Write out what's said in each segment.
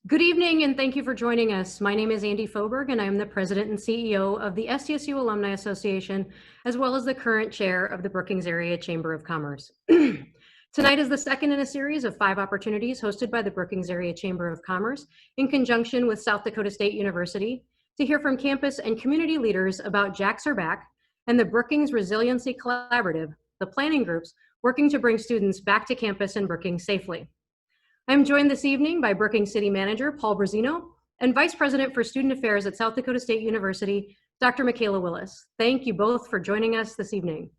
Good evening, and thank you for joining us. My name is Andi Fouberg, and I am the President and CEO of the SDSU Alumni Association, as well as the current chair of the Brookings Area Chamber of Commerce. Tonight is the second in a series of 5 opportunities hosted by the Brookings Area Chamber of Commerce in conjunction with South Dakota State University to hear from campus and community leaders about Jacks Are Back and the Brookings Resiliency Collaborative, the planning groups working to bring students back to campus in Brookings safely. I'm joined this evening by Brookings City Manager Paul Briseno and Vice President for Student Affairs at South Dakota State University, Dr. Michaela Willis. Thank you both for joining us this evening.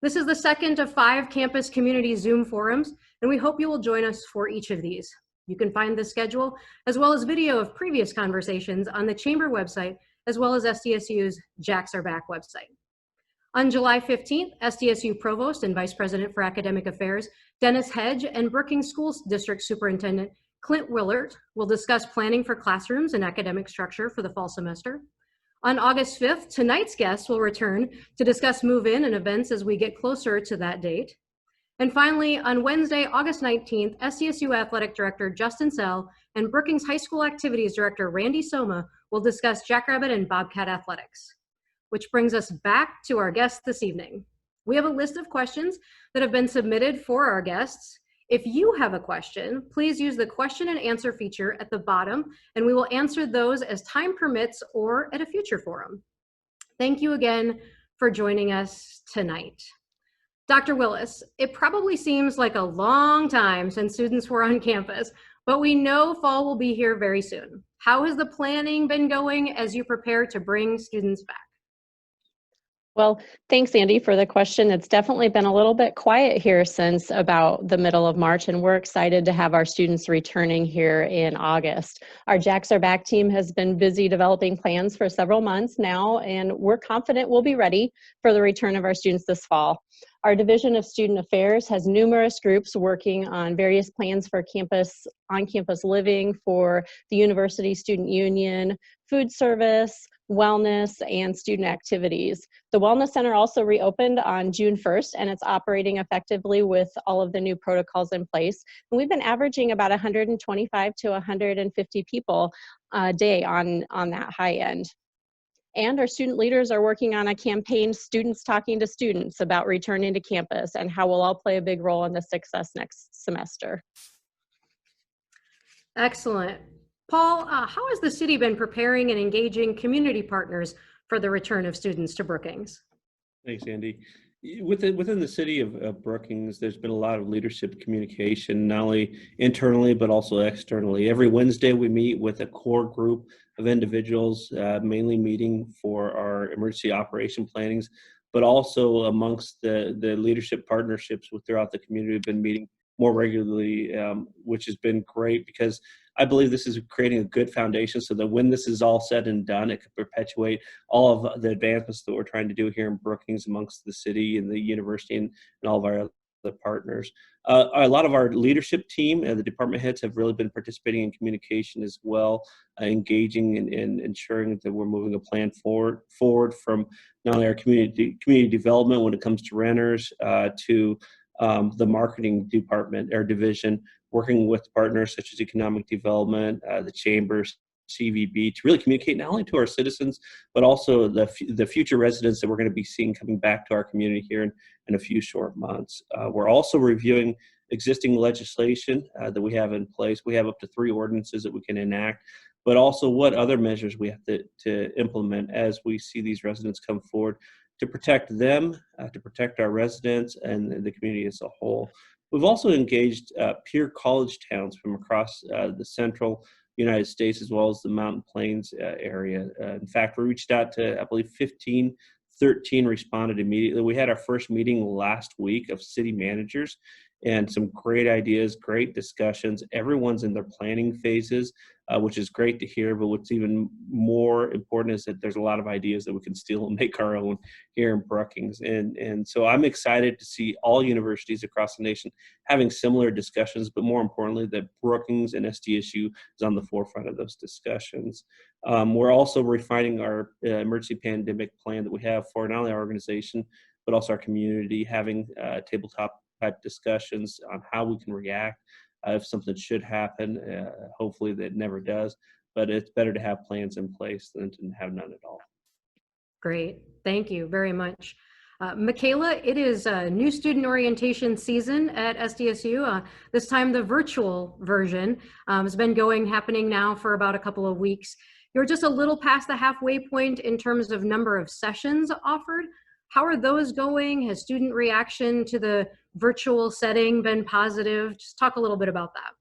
This is the second of 5 campus community Zoom forums, and we hope you will join us for each of these. You can find the schedule as well as video of previous conversations on the Chamber website, as well as SDSU's Jacks Are Back website. On July 15th, SDSU Provost and Vice President for Academic Affairs, Dennis Hedge, and Brookings School District Superintendent Clint Willert will discuss planning for classrooms and academic structure for the fall semester. On August 5th, tonight's guests will return to discuss MoveIn and events as we get closer to that date. And finally, on Wednesday, August 19th, SDSU Athletic Director Justin Sell and Brookings High School Activities Director Randy Soma will discuss Jackrabbit and Bobcat athletics. Which brings us back to our guests this evening. We have a list of questions that have been submitted for our guests. If you have a question, please use the question and answer feature at the bottom, and we will answer those as time permits or at a future forum. Thank you again for joining us tonight. Dr. Willis, it probably seems like a long time since students were on campus, but we know fall will be here very soon. How has the planning been going as you prepare to bring students back? Well, thanks, Andi, for the question. It's definitely been a little bit quiet here since about the middle of March, and we're excited to have our students returning here in August. Our Jacks Are Back team has been busy developing plans for several months now, and we're confident we'll be ready for the return of our students this fall. Our Division of Student Affairs has numerous groups working on various plans for on-campus living for the University Student Union, food service, wellness, and student activities. The Wellness Center also reopened on June 1st, and it's operating effectively with all of the new protocols in place. And we've been averaging about 125 to 150 people a day on that high end. And our student leaders are working on a campaign, Students Talking to Students, about returning to campus and how we'll all play a big role in the success next semester. Excellent. Paul, how has the city been preparing and engaging community partners for the return of students to Brookings? Thanks, Andi. Within the city of Brookings, there's been a lot of leadership communication, not only internally, but also externally. Every Wednesday, we meet with a core group of individuals, mainly meeting for our emergency operation plannings, but also amongst the leadership partnerships throughout the community. We've been meeting more regularly, which has been great because I believe this is creating a good foundation so that when this is all said and done, it can perpetuate all of the advancements that we're trying to do here in Brookings amongst the city and the university and all of our other partners. A lot of our leadership team and the department heads have really been participating in communication as well, engaging and ensuring that we're moving a plan forward from not only our community development when it comes to renters to the marketing department or division, working with partners such as economic development, the chambers, CVB, to really communicate not only to our citizens, but also the future residents that we're going to be seeing coming back to our community here in a few short months. We're also reviewing existing legislation that we have in place. We have up to 3 ordinances that we can enact, but also what other measures we have to implement as we see these residents come forward to protect them, to protect our residents and the community as a whole. We've also engaged peer college towns from across the central United States as well as the Mountain Plains area. In fact, we reached out to, I believe, 13 responded immediately. We had our first meeting last week of city managers and some great ideas, great discussions. Everyone's in their planning phases, which is great to hear, but what's even more important is that there's a lot of ideas that we can steal and make our own here in Brookings. And so I'm excited to see all universities across the nation having similar discussions, but more importantly, that Brookings and SDSU is on the forefront of those discussions. We're also refining our emergency pandemic plan that we have for not only our organization, but also our community, having tabletop type discussions on how we can react if something should happen. Hopefully that never does, but it's better to have plans in place than to have none at all. Great. Thank you very much. Michaela, it is a new student orientation season at SDSU. This time the virtual version has been happening now for about a couple of weeks. You're just a little past the halfway point in terms of number of sessions offered. How are those going? Has student reaction to the virtual setting been positive? Just talk a little bit about that.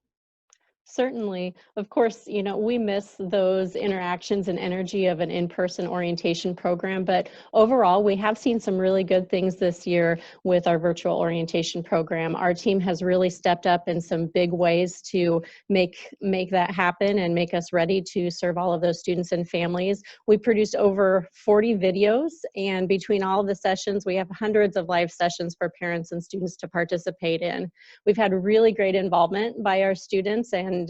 Certainly. Of course, we miss those interactions and energy of an in-person orientation program, but overall, we have seen some really good things this year with our virtual orientation program. Our team has really stepped up in some big ways to make that happen and make us ready to serve all of those students and families. We produced over 40 videos, and between all of the sessions, we have hundreds of live sessions for parents and students to participate in. We've had really great involvement by our students and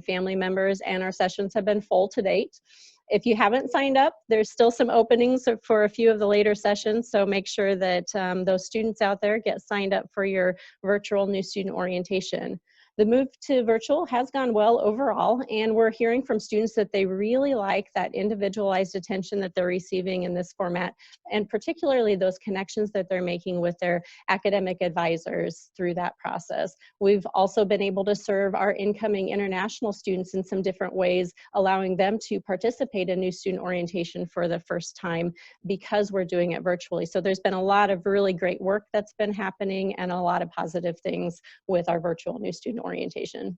family members, and our sessions have been full to date. If you haven't signed up, there's still some openings for a few of the later sessions, so make sure that those students out there get signed up for your virtual new student orientation. The move to virtual has gone well overall, and we're hearing from students that they really like that individualized attention that they're receiving in this format, and particularly those connections that they're making with their academic advisors through that process. We've also been able to serve our incoming international students in some different ways, allowing them to participate in new student orientation for the first time because we're doing it virtually. So there's been a lot of really great work that's been happening and a lot of positive things with our virtual new student orientation.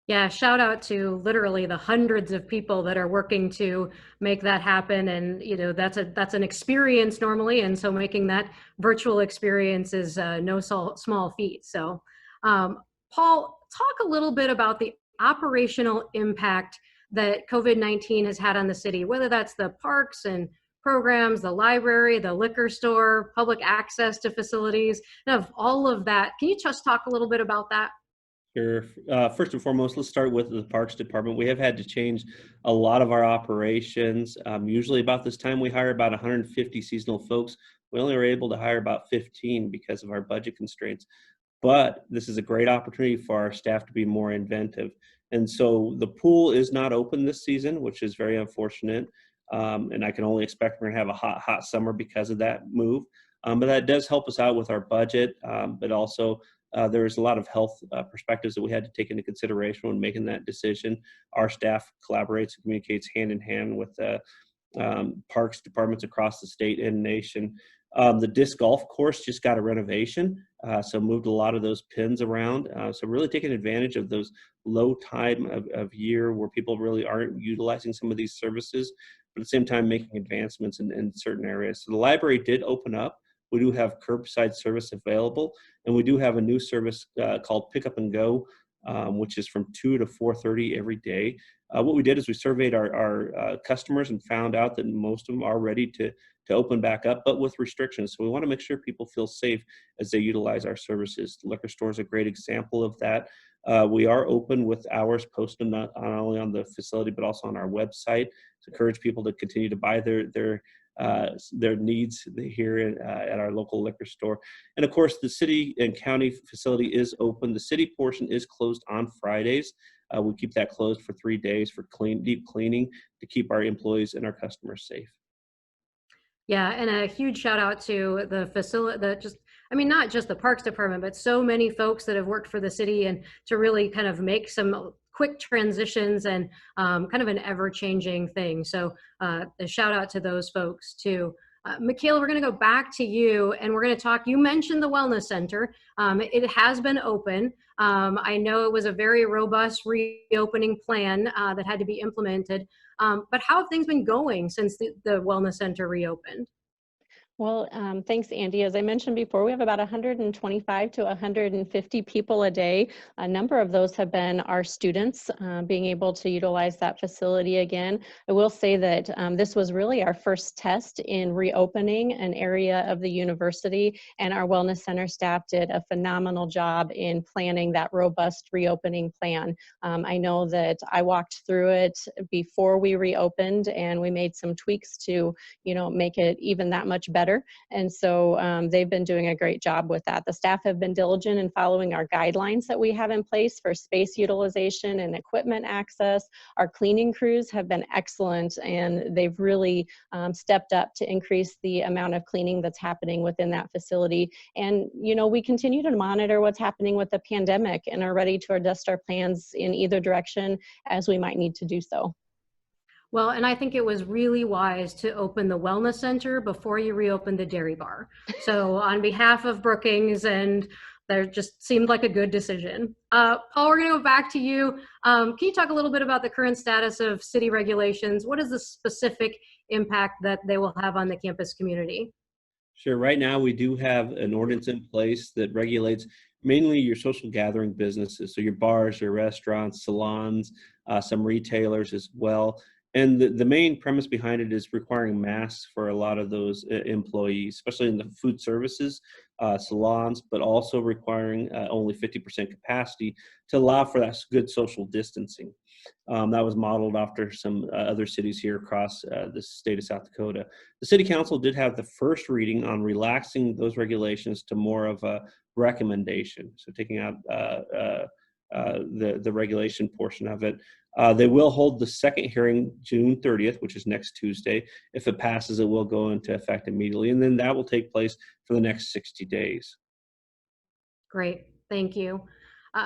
Yeah, shout out to literally the hundreds of people that are working to make that happen. And that's an experience normally, and so making that virtual experience is no small feat. So Paul, talk a little bit about the operational impact that COVID-19 has had on the city, whether that's the parks and programs, the library, the liquor store, public access to facilities, of all of that. Can you just talk a little bit about that? Sure. First and foremost, let's start with the Parks Department. We have had to change a lot of our operations. Usually about this time, we hire about 150 seasonal folks. We only were able to hire about 15 because of our budget constraints. But this is a great opportunity for our staff to be more inventive. And so the pool is not open this season, which is very unfortunate. And I can only expect we're going to have a hot summer because of that move. But that does help us out with our budget, but also there's a lot of health perspectives that we had to take into consideration when making that decision. Our staff collaborates and communicates hand in hand with parks departments across the state and nation. The disc golf course just got a renovation, so moved a lot of those pins around. So really taking advantage of those low time of year where people really aren't utilizing some of these services, but at the same time making advancements in certain areas. So the library did open up. We do have curbside service available, and we do have a new service called Pick Up and Go, which is from 2 to 4:30 every day. What we did is we surveyed our customers and found out that most of them are ready to open back up, but with restrictions. So we want to make sure people feel safe as they utilize our services. The liquor store is a great example of that. We are open with hours posted not only on the facility, but also on our website to encourage people to continue to buy their needs here at our local liquor store. And of course, the city and county facility is open. The city portion is closed on Fridays. We keep that closed for 3 days for deep cleaning to keep our employees and our customers safe. Yeah, and a huge shout out to the facility, not just the Parks Department, but so many folks that have worked for the city and to really kind of make some quick transitions and kind of an ever-changing thing. So a shout out to those folks too. Michaela, we're going to go back to you and we're going to talk. You mentioned the Wellness Center. It has been open. I know it was a very robust reopening plan that had to be implemented. But how have things been going since the Wellness Center reopened? Well, thanks, Andi. As I mentioned before, we have about 125 to 150 people a day. A number of those have been our students being able to utilize that facility again. I will say that this was really our first test in reopening an area of the university, and our Wellness Center staff did a phenomenal job in planning that robust reopening plan. I know that I walked through it before we reopened, and we made some tweaks to, make it even that much better better. And so they've been doing a great job with that. The staff have been diligent in following our guidelines that we have in place for space utilization and equipment access. Our cleaning crews have been excellent, and they've really stepped up to increase the amount of cleaning that's happening within that facility. And, you know, we continue to monitor what's happening with the pandemic and are ready to adjust our plans in either direction as we might need to do so. Well, and I think it was really wise to open the wellness center before you reopened the dairy bar. So on behalf of Brookings, and there just seemed like a good decision. Paul, we're going to go back to you. Can you talk a little bit about the current status of city regulations? What is the specific impact that they will have on the campus community? Sure. Right now, we do have an ordinance in place that regulates mainly your social gathering businesses. So your bars, your restaurants, salons, some retailers as well. And the main premise behind it is requiring masks for a lot of those employees, especially in the food services, salons, but also requiring only 50% capacity to allow for that good social distancing. That was modeled after some other cities here across the state of South Dakota. The city council did have the first reading on relaxing those regulations to more of a recommendation. So taking out the regulation portion of it. They will hold the second hearing June 30th, which is next Tuesday. If it passes, it will go into effect immediately, and then that will take place for the next 60 days. Great, thank you.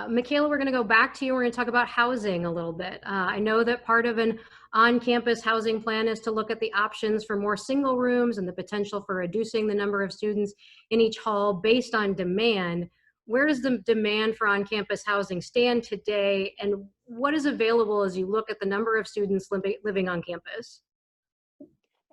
Michaela, we're going to go back to you. We're going to talk about housing a little bit. I know that part of an on-campus housing plan is to look at the options for more single rooms and the potential for reducing the number of students in each hall based on demand. Where does the demand for on-campus housing stand today, and what is available as you look at the number of students living on campus?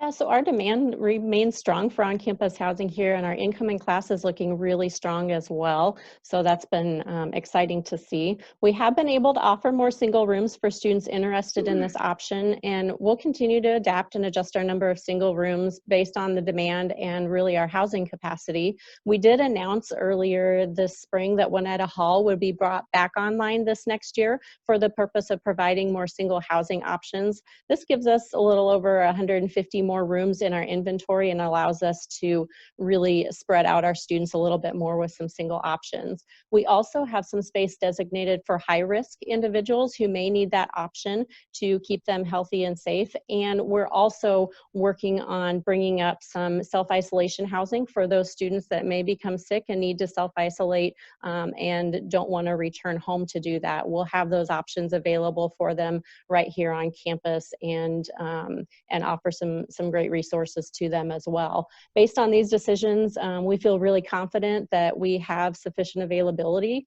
Yeah, so our demand remains strong for on-campus housing here, and our incoming class is looking really strong as well. So that's been exciting to see. We have been able to offer more single rooms for students interested in this option, and we'll continue to adapt and adjust our number of single rooms based on the demand and really our housing capacity. We did announce earlier this spring that Winetta Hall would be brought back online this next year for the purpose of providing more single housing options. This gives us a little over 150 more rooms in our inventory and allows us to really spread out our students a little bit more with some single options. We also have some space designated for high-risk individuals who may need that option to keep them healthy and safe. And we're also working on bringing up some self-isolation housing for those students that may become sick and need to self-isolate and don't want to return home to do that. We'll have those options available for them right here on campus, and offer some great resources to them as well. Based on these decisions, we feel really confident that we have sufficient availability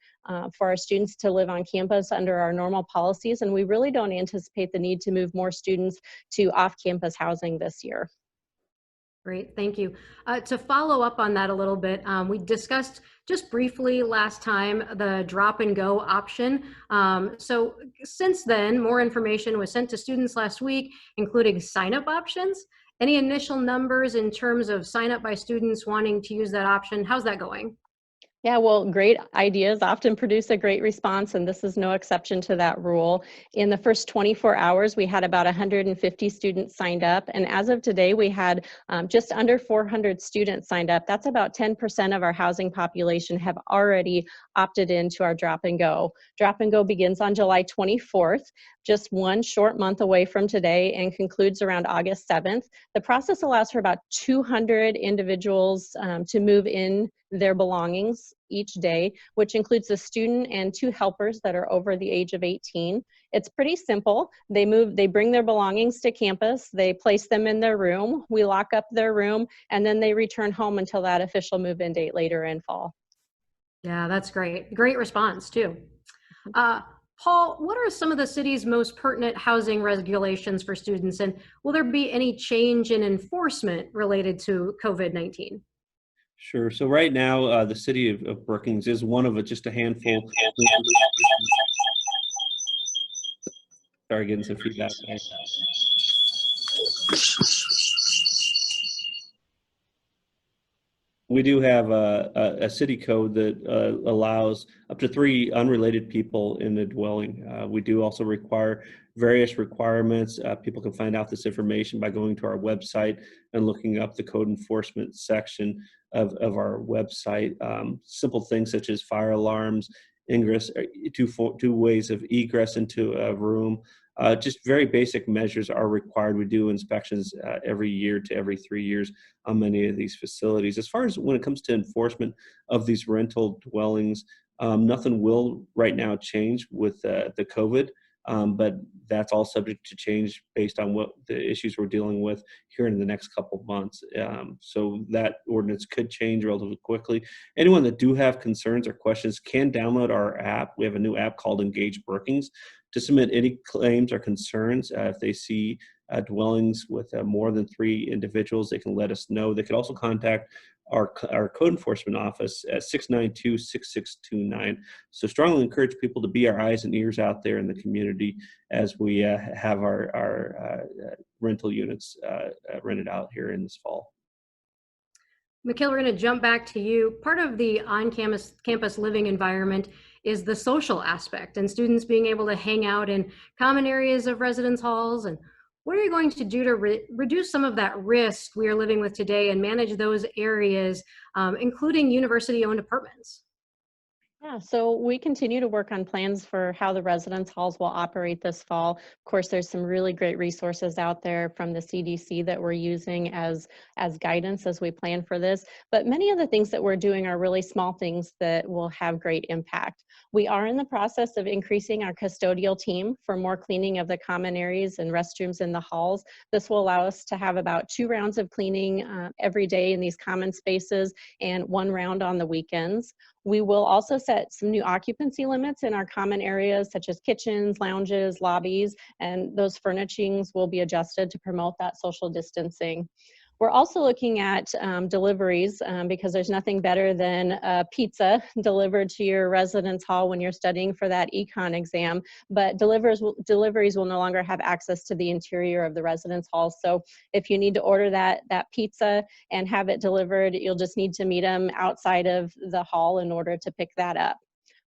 for our students to live on campus under our normal policies, and we really don't anticipate the need to move more students to off-campus housing this year. Great, thank you. To follow up on that a little bit, we discussed just briefly last time the drop and go option. So since then, more information was sent to students last week, including sign-up options. Any initial numbers in terms of sign-up by students wanting to use that option? How's that going? Yeah, well, great ideas often produce a great response, and this is no exception to that rule. In the first 24 hours, we had about 150 students signed up, and as of today, we had just under 400 students signed up. That's about 10% of our housing population have already opted into our drop and go. Drop and go begins on July 24th, just one short month away from today, and concludes around August 7th. The process allows for about 200 individuals to move in their belongings each day, which includes a student and 2 helpers that are over the age of 18. It's pretty simple. They bring their belongings to campus, they place them in their room, we lock up their room, and then they return home until that official move-in date later in fall. Yeah, that's great. Great response too. Paul, what are some of the city's most pertinent housing regulations for students, and will there be any change in enforcement related to COVID-19? Sure. So right now, the city of Brookings is one of just a handful. Sorry, getting some feedback. we do have a city code that allows up to 3 unrelated people in the dwelling. We do also require various requirements. People can find out this information by going to our website and looking up the code enforcement section of our website. Simple things such as fire alarms, ingress, two ways of egress into a room. Just very basic measures are required. We do inspections every year to every 3 years on many of these facilities. As far as when it comes to enforcement of these rental dwellings, nothing will right now change with the COVID, but that's all subject to change based on what the issues we're dealing with here in the next couple of months. So that ordinance could change relatively quickly. Anyone that do have concerns or questions can download our app. We have a new app called Engage Brookings to submit any claims or concerns. If they see dwellings with more than 3 individuals, they can let us know. They could also contact our code enforcement office at 692-6629. So strongly encourage people to be our eyes and ears out there in the community as we have our rental units rented out here in this fall. Michaela, we're going to jump back to you. Part of the on-campus living environment is the social aspect and students being able to hang out in common areas of residence halls. And what are you going to do to reduce some of that risk we are living with today and manage those areas, including university-owned apartments? Yeah, so we continue to work on plans for how the residence halls will operate this fall. Of course, there's some really great resources out there from the CDC that we're using as guidance as we plan for this. But many of the things that we're doing are really small things that will have great impact. We are in the process of increasing our custodial team for more cleaning of the common areas and restrooms in the halls. This will allow us to have about 2 rounds of cleaning every day in these common spaces and 1 round on the weekends. We will also set some new occupancy limits in our common areas such as kitchens, lounges, lobbies, and those furnishings will be adjusted to promote that social distancing. We're also looking at deliveries because there's nothing better than a pizza delivered to your residence hall when you're studying for that econ exam, but deliveries will no longer have access to the interior of the residence hall. So if you need to order that pizza and have it delivered, you'll just need to meet them outside of the hall in order to pick that up.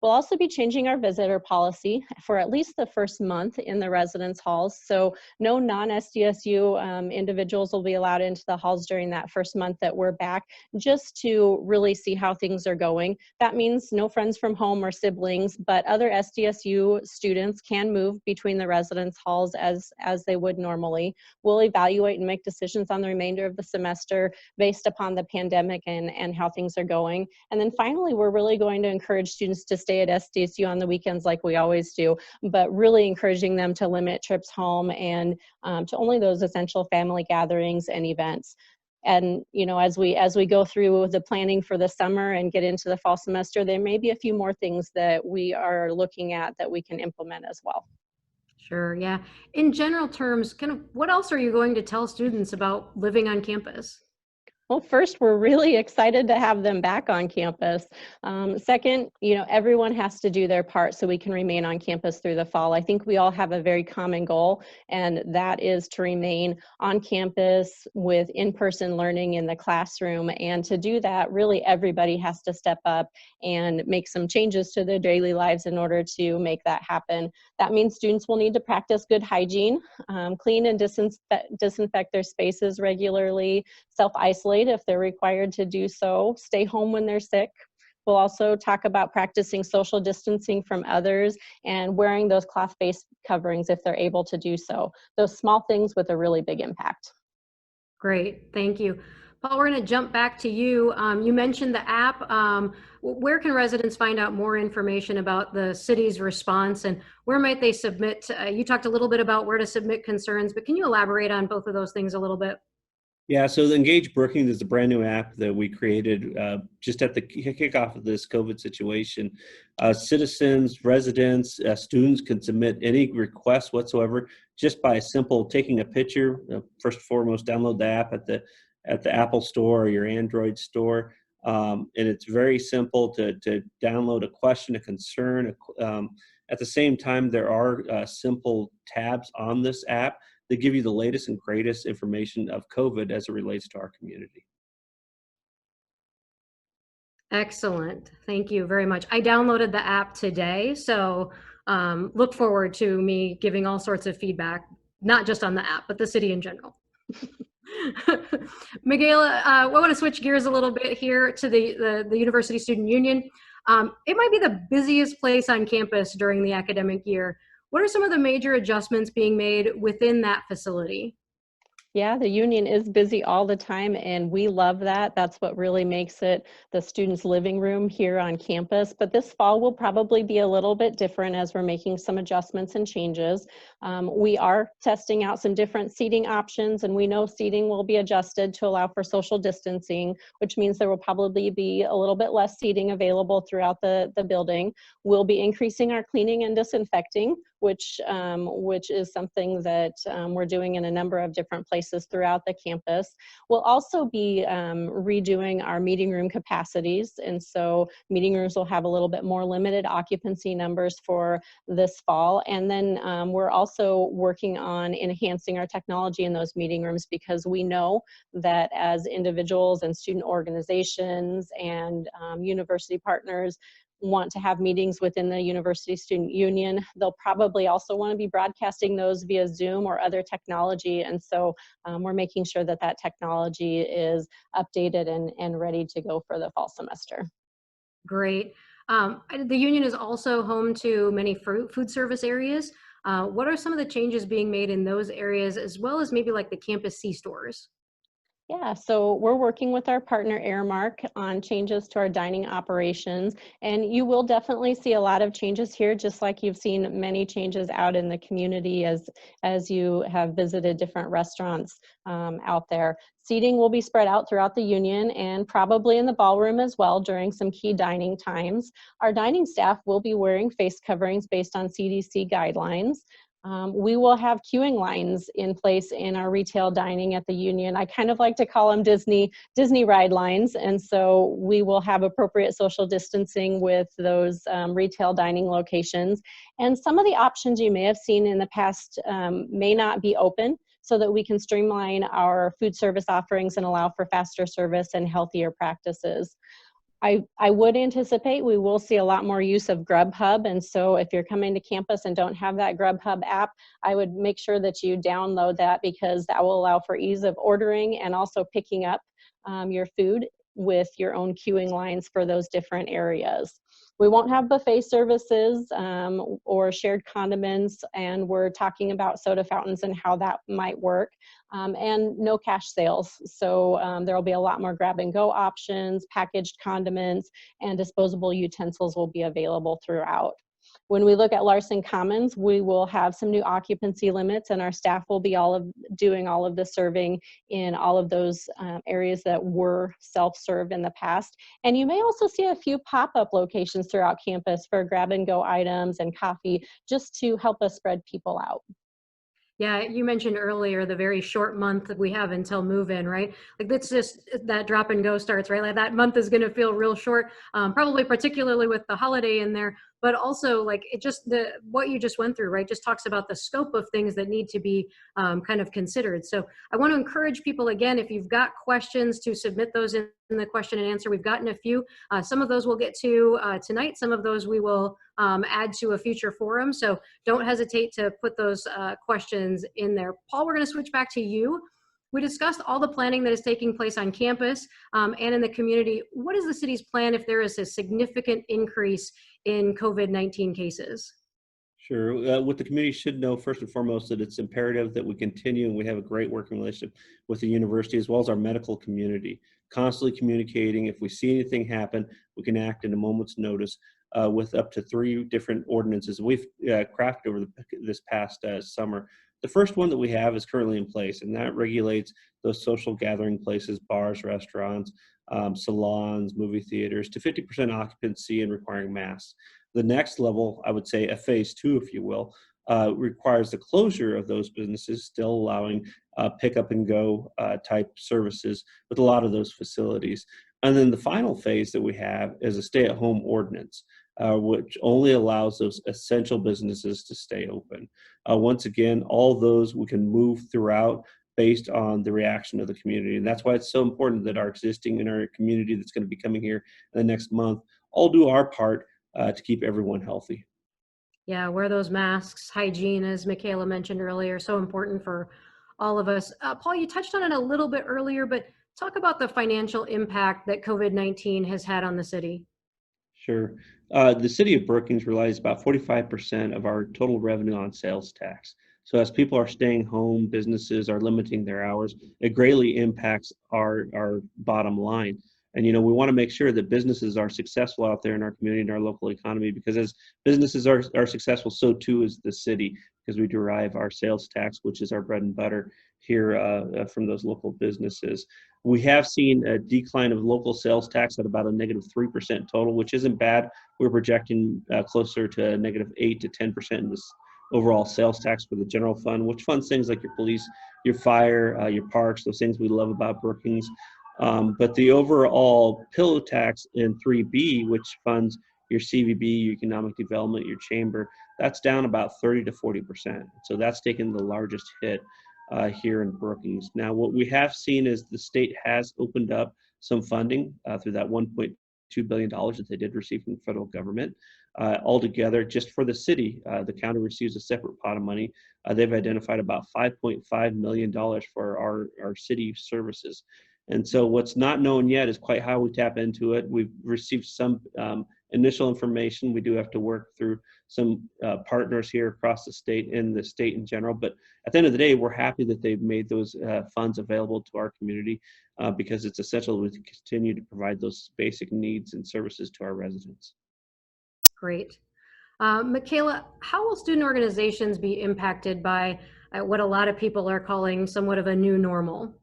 We'll also be changing our visitor policy for at least the first month in the residence halls. So no non-SDSU individuals will be allowed into the halls during that first month that we're back, just to really see how things are going. That means no friends from home or siblings, but other SDSU students can move between the residence halls as they would normally. We'll evaluate and make decisions on the remainder of the semester based upon the pandemic and how things are going. And then finally, we're really going to encourage students to stay at SDSU on the weekends like we always do, but really encouraging them to limit trips home and to only those essential family gatherings and events. And as we go through the planning for the summer and get into the fall semester, there may be a few more things that we are looking at that we can implement as well. Sure, yeah. In general terms, kind of what else are you going to tell students about living on campus? Well, first, we're really excited to have them back on campus. Second, everyone has to do their part so we can remain on campus through the fall. I think we all have a very common goal, and that is to remain on campus with in-person learning in the classroom. And to do that, really everybody has to step up and make some changes to their daily lives in order to make that happen. That means students will need to practice good hygiene, clean and disinfect their spaces regularly, self-isolate if they're required to do so, stay home when they're sick. We'll also talk about practicing social distancing from others and wearing those cloth-based coverings if they're able to do so. Those small things with a really big impact. Great, thank you. Paul, we're going to jump back to you. You mentioned the app. Where can residents find out more information about the city's response and where might they submit? You talked a little bit about where to submit concerns, but can you elaborate on both of those things a little bit? Yeah, so the Engage Brookings is a brand new app that we created just at the kickoff of this COVID situation. Citizens, residents, students can submit any requests whatsoever just by simple taking a picture. First and foremost, download the app at the Apple Store or your Android store. And it's very simple to download a question, a concern. At the same time, there are simple tabs on this app that give you the latest and greatest information of COVID as it relates to our community. Excellent. Thank you very much. I downloaded the app today, so look forward to me giving all sorts of feedback, not just on the app, but the city in general. Michaela, I want to switch gears a little bit here to the University Student Union. It might be the busiest place on campus during the academic year. What are some of the major adjustments being made within that facility? Yeah, the union is busy all the time, and we love that. That's what really makes it the students' living room here on campus. But this fall will probably be a little bit different as we're making some adjustments and changes. We are testing out some different seating options, and we know seating will be adjusted to allow for social distancing, which means there will probably be a little bit less seating available throughout the building. We'll be increasing our cleaning and disinfecting, which is something that we're doing in a number of different places throughout the campus. We'll also be redoing our meeting room capacities, and so meeting rooms will have a little bit more limited occupancy numbers for this fall. And then we're also working on enhancing our technology in those meeting rooms, because we know that as individuals and student organizations and university partners want to have meetings within the University Student Union, they'll probably also want to be broadcasting those via Zoom or other technology. And so we're making sure that that technology is updated and ready to go for the fall semester. Great. The union is also home to many food service areas. What are some of the changes being made in those areas, as well as maybe like the campus C-stores? Yeah, so we're working with our partner Airmark on changes to our dining operations, and you will definitely see a lot of changes here, just like you've seen many changes out in the community as you have visited different restaurants out there. Seating will be spread out throughout the union and probably in the ballroom as well during some key dining times. Our dining staff will be wearing face coverings based on CDC guidelines. We will have queuing lines in place in our retail dining at the union. I kind of like to call them Disney ride lines. And so we will have appropriate social distancing with those retail dining locations. And some of the options you may have seen in the past may not be open, so that we can streamline our food service offerings and allow for faster service and healthier practices. I would anticipate we will see a lot more use of Grubhub, and so if you're coming to campus and don't have that Grubhub app, I would make sure that you download that, because that will allow for ease of ordering and also picking up your food with your own queuing lines for those different areas. We won't have buffet services or shared condiments, and we're talking about soda fountains and how that might work, and no cash sales. So there will be a lot more grab and go options, packaged condiments, and disposable utensils will be available throughout. When we look at Larson Commons, we will have some new occupancy limits, and our staff will be doing all of the serving in all of those areas that were self-served in the past. And you may also see a few pop-up locations throughout campus for grab-and-go items and coffee, just to help us spread people out. Yeah, you mentioned earlier the very short month that we have until move-in, right? Like that's just that drop and go starts, right? Like that month is going to feel real short, probably particularly with the holiday in there, but also like it just what you just went through, right? Just talks about the scope of things that need to be kind of considered. So I want to encourage people again, if you've got questions, to submit those in the question and answer. We've gotten a few. Some of those we'll get to tonight. Some of those we will add to a future forum. So don't hesitate to put those questions in there. Paul, we're going to switch back to you. We discussed all the planning that is taking place on campus and in the community. What is the city's plan if there is a significant increase in COVID-19 cases? Sure. What the community should know first and foremost, that it's imperative that we continue, and we have a great working relationship with the university as well as our medical community, constantly communicating. If we see anything happen, we can act in a moment's notice with up to 3 different ordinances we've crafted over this past summer. The first one that we have is currently in place, and that regulates those social gathering places, bars, restaurants, salons, movie theaters, to 50% occupancy and requiring masks. The next level, I would say a phase 2, if you will, requires the closure of those businesses, still allowing pick up and go type services with a lot of those facilities. And then the final phase that we have is a stay-at-home ordinance, which only allows those essential businesses to stay open. Once again, all those we can move throughout based on the reaction of the community. And that's why it's so important that our existing in our community that's going to be coming here in the next month all do our part to keep everyone healthy. Yeah, wear those masks, hygiene, as Michaela mentioned earlier, so important for all of us. Paul, you touched on it a little bit earlier, but talk about the financial impact that COVID-19 has had on the city. Sure. The city of Brookings relies about 45% of our total revenue on sales tax. So as people are staying home, businesses are limiting their hours, it greatly impacts our bottom line. And, you know, we want to make sure that businesses are successful out there in our community and our local economy, because as businesses are successful, so too is the city, because we derive our sales tax, which is our bread and butter here from those local businesses. We have seen a decline of local sales tax at about a -3% total, which isn't bad. We're projecting closer to a -8 to 10% in this overall sales tax for the general fund, which funds things like your police, your fire, your parks, those things we love about Brookings. But the overall pillow tax in 3B, which funds your CVB, your economic development, your chamber, that's down about 30 to 40%. So that's taken the largest hit here in Brookings. Now, what we have seen is the state has opened up some funding through that $1.2 billion that they did receive from the federal government. Altogether, just for the city, the county receives a separate pot of money. They've identified about $5.5 million for our city services. And so what's not known yet is quite how we tap into it. We've received some initial information. We do have to work through some partners here across the state and the state in general. But at the end of the day, we're happy that they've made those funds available to our community because it's essential to continue to provide those basic needs and services to our residents. Great. Michaela, how will student organizations be impacted by what a lot of people are calling somewhat of a new normal?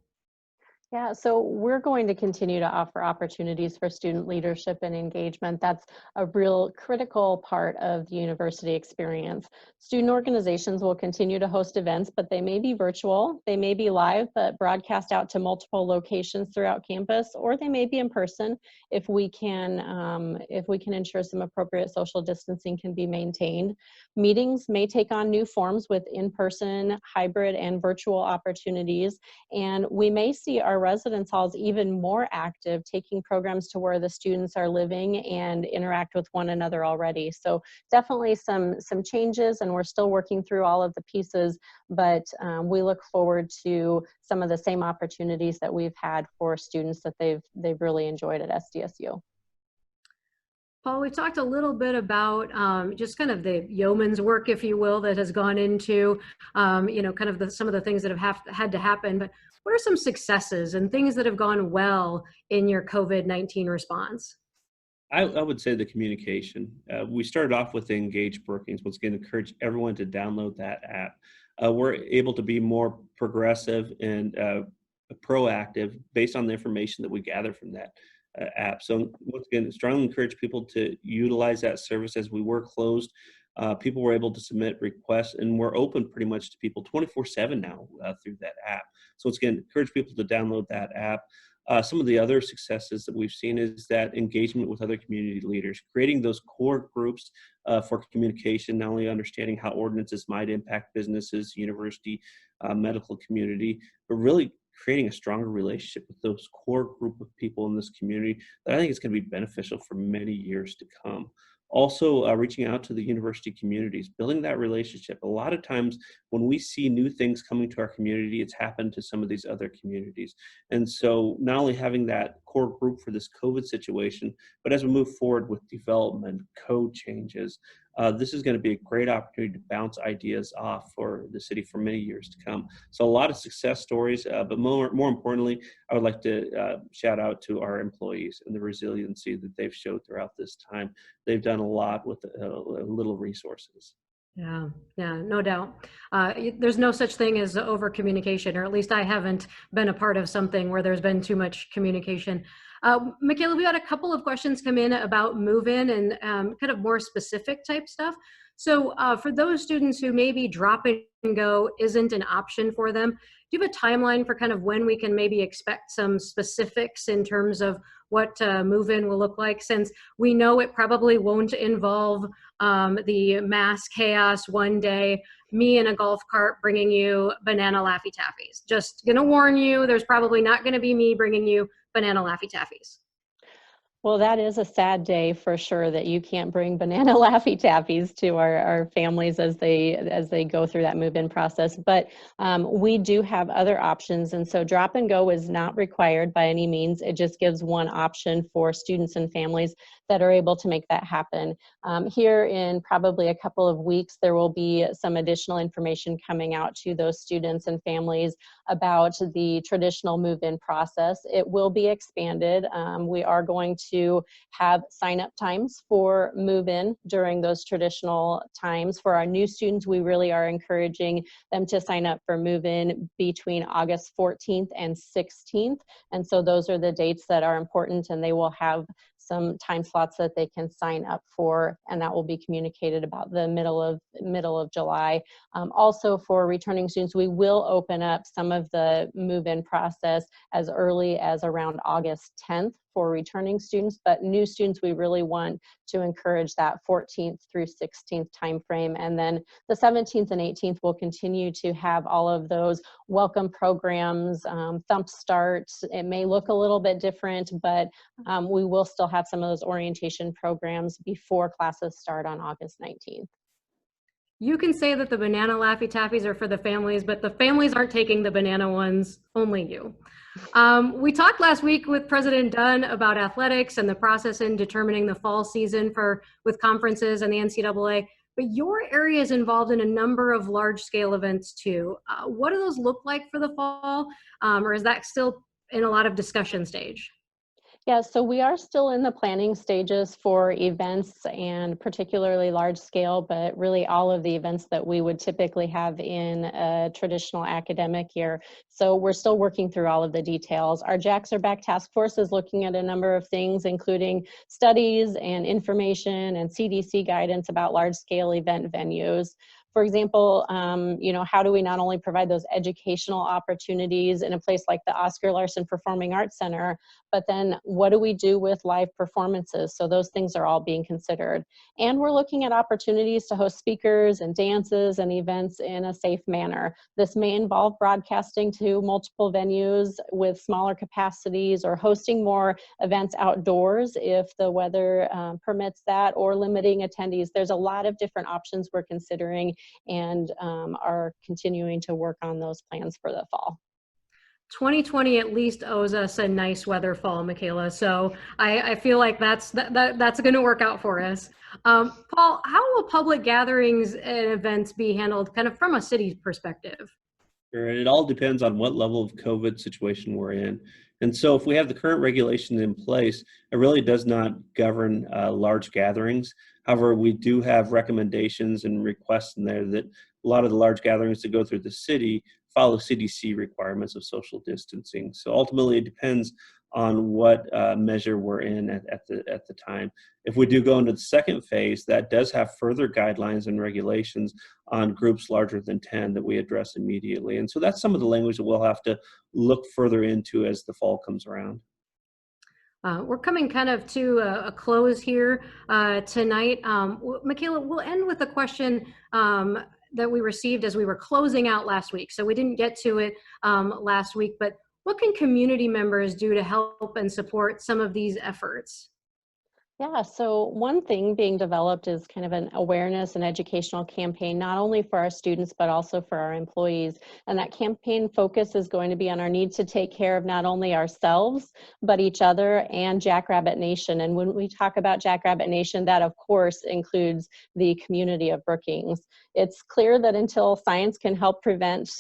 Yeah, so we're going to continue to offer opportunities for student leadership and engagement. That's a real critical part of the university experience. Student organizations will continue to host events, but they may be virtual, they may be live, but broadcast out to multiple locations throughout campus, or they may be in person if we can ensure some appropriate social distancing can be maintained. Meetings may take on new forms with in-person, hybrid, and virtual opportunities, and we may see our residence halls even more active, taking programs to where the students are living and interact with one another already. So definitely some changes, and we're still working through all of the pieces, but we look forward to some of the same opportunities that we've had for students that they've really enjoyed at SDSU. Paul, we talked a little bit about just kind of the yeoman's work, if you will, that has gone into, you know, kind of some of the things that have had to happen. But what are some successes and things that have gone well in your COVID-19 response? I would say the communication. We started off with the Engage Brookings, was going to encourage everyone to download that app. We're able to be more progressive and proactive based on the information that we gather from that app. So once again, strongly encourage people to utilize that service. As we were closed, people were able to submit requests, and we're open pretty much to people 24/7 now through that app. So once again, encourage people to download that app. Some of the other successes that we've seen is that engagement with other community leaders, creating those core groups for communication, not only understanding how ordinances might impact businesses, university, medical community, but really creating a stronger relationship with those core group of people in this community that I think is going to be beneficial for many years to come. Also, reaching out to the university communities, building that relationship. A lot of times when we see new things coming to our community, it's happened to some of these other communities. And so not only having that core group for this COVID situation, but as we move forward with development, code changes, this is going to be a great opportunity to bounce ideas off for the city for many years to come. So a lot of success stories, but more importantly, I would like to shout out to our employees and the resiliency that they've showed throughout this time. They've done a lot with little resources. Yeah, no doubt. There's no such thing as over communication, or at least I haven't been a part of something where there's been too much communication. Michaela, we had a couple of questions come in about MoveIn and kind of more specific type stuff. So for those students who maybe drop and go isn't an option for them, do you have a timeline for kind of when we can maybe expect some specifics in terms of what MoveIn will look like, since we know it probably won't involve the mass chaos one day, me in a golf cart bringing you banana Laffy Taffies. Just gonna warn you, there's probably not gonna be me bringing you banana Laffy Taffies. Well, that is a sad day for sure that you can't bring banana Laffy Taffies to our families as they go through that move-in process. But we do have other options, and so drop and go is not required by any means. It just gives one option for students and families that are able to make that happen. Here in probably a couple of weeks, there will be some additional information coming out to those students and families about the traditional move-in process. It will be expanded. We are going to have sign-up times for move-in during those traditional times. For our new students, we really are encouraging them to sign up for move-in between August 14th and 16th. And so those are the dates that are important, and they will have some time slots that they can sign up for, and that will be communicated about the middle of July. Also for returning students, we will open up some of the move-in process as early as around August 10th for returning students, but new students, we really want to encourage that 14th through 16th timeframe. And then the 17th and 18th will continue to have all of those welcome programs, thump starts. It may look a little bit different, but we will still have some of those orientation programs before classes start on August 19th. You can say that the banana Laffy Taffies are for the families, but the families aren't taking the banana ones, only you. We talked last week with President Dunn about athletics and the process in determining the fall season with conferences and the NCAA, but your area is involved in a number of large-scale events too. What do those look like for the fall, or is that still in a lot of discussion stage? Yeah, so we are still in the planning stages for events, and particularly large scale, but really all of the events that we would typically have in a traditional academic year. So we're still working through all of the details. Our Jacks Are Back task force is looking at a number of things, including studies and information and CDC guidance about large scale event venues. For example, how do we not only provide those educational opportunities in a place like the Oscar Larson Performing Arts Center, but then what do we do with live performances? So those things are all being considered. And we're looking at opportunities to host speakers and dances and events in a safe manner. This may involve broadcasting to multiple venues with smaller capacities, or hosting more events outdoors if the weather permits that, or limiting attendees. There's a lot of different options we're considering, and are continuing to work on those plans for the fall. 2020 at least owes us a nice weather fall, Michaela. So I feel like that's going to work out for us. Paul, how will public gatherings and events be handled kind of from a city perspective? Sure, and it all depends on what level of COVID situation we're in. And so if we have the current regulations in place, it really does not govern large gatherings. However, we do have recommendations and requests in there that a lot of the large gatherings that go through the city follow CDC requirements of social distancing. So ultimately, it depends on what measure we're in at the time. If we do go into the second phase, that does have further guidelines and regulations on groups larger than 10 that we address immediately. And so that's some of the language that we'll have to look further into as the fall comes around. We're coming kind of to a close here tonight. Michaela, we'll end with a question that we received as we were closing out last week. So we didn't get to it last week, but what can community members do to help and support some of these efforts? Yeah, so one thing being developed is kind of an awareness and educational campaign, not only for our students, but also for our employees. And that campaign focus is going to be on our need to take care of not only ourselves, but each other and Jackrabbit Nation. And when we talk about Jackrabbit Nation, that of course includes the community of Brookings. It's clear that until science can help prevent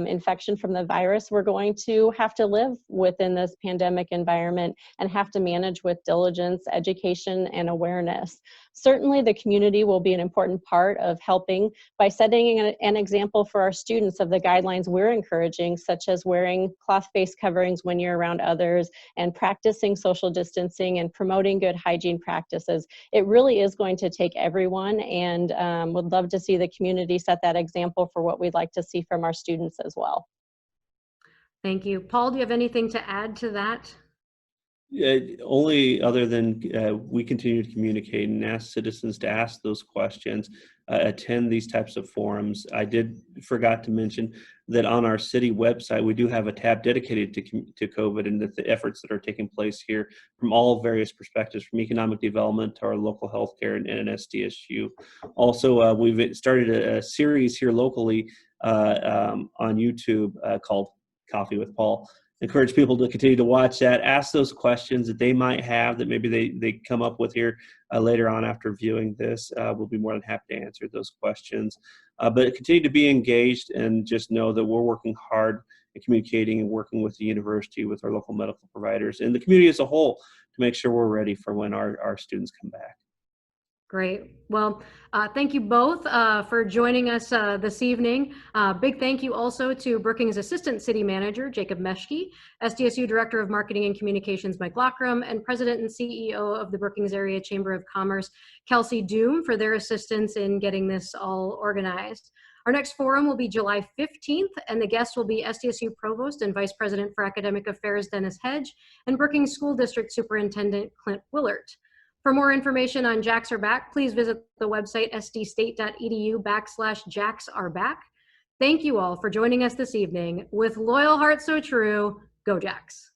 infection from the virus, we're going to have to live within this pandemic environment and have to manage with diligence, education, and awareness. Certainly, the community will be an important part of helping by setting an example for our students of the guidelines we're encouraging, such as wearing cloth face coverings when you're around others and practicing social distancing and promoting good hygiene practices. It really is going to take everyone, and would love to see the community set that example for what we'd like to see from our students as well. Thank you. Paul, do you have anything to add to that? Only other than we continue to communicate and ask citizens to ask those questions, attend these types of forums. I forgot to mention that on our city website, we do have a tab dedicated to COVID and the efforts that are taking place here from all various perspectives, from economic development to our local healthcare and SDSU. Also, we've started a series here locally on YouTube called Coffee with Paul. Encourage people to continue to watch that, ask those questions that they might have that maybe they come up with here later on after viewing this. We'll be more than happy to answer those questions. But continue to be engaged and just know that we're working hard at communicating and working with the university, with our local medical providers, and the community as a whole to make sure we're ready for when our students come back. Great. Well, thank you both for joining us this evening. Big thank you also to Brookings Assistant City Manager, Jacob Meschke, SDSU Director of Marketing and Communications, Mike Lockram, and President and CEO of the Brookings Area Chamber of Commerce, Kelsey Doom, for their assistance in getting this all organized. Our next forum will be July 15th, and the guests will be SDSU Provost and Vice President for Academic Affairs, Dennis Hedge, and Brookings School District Superintendent, Clint Willert. For more information on Jacks Are Back, please visit the website sdstate.edu/Jacks Are Back. Thank you all for joining us this evening. With loyal hearts so true, go Jacks.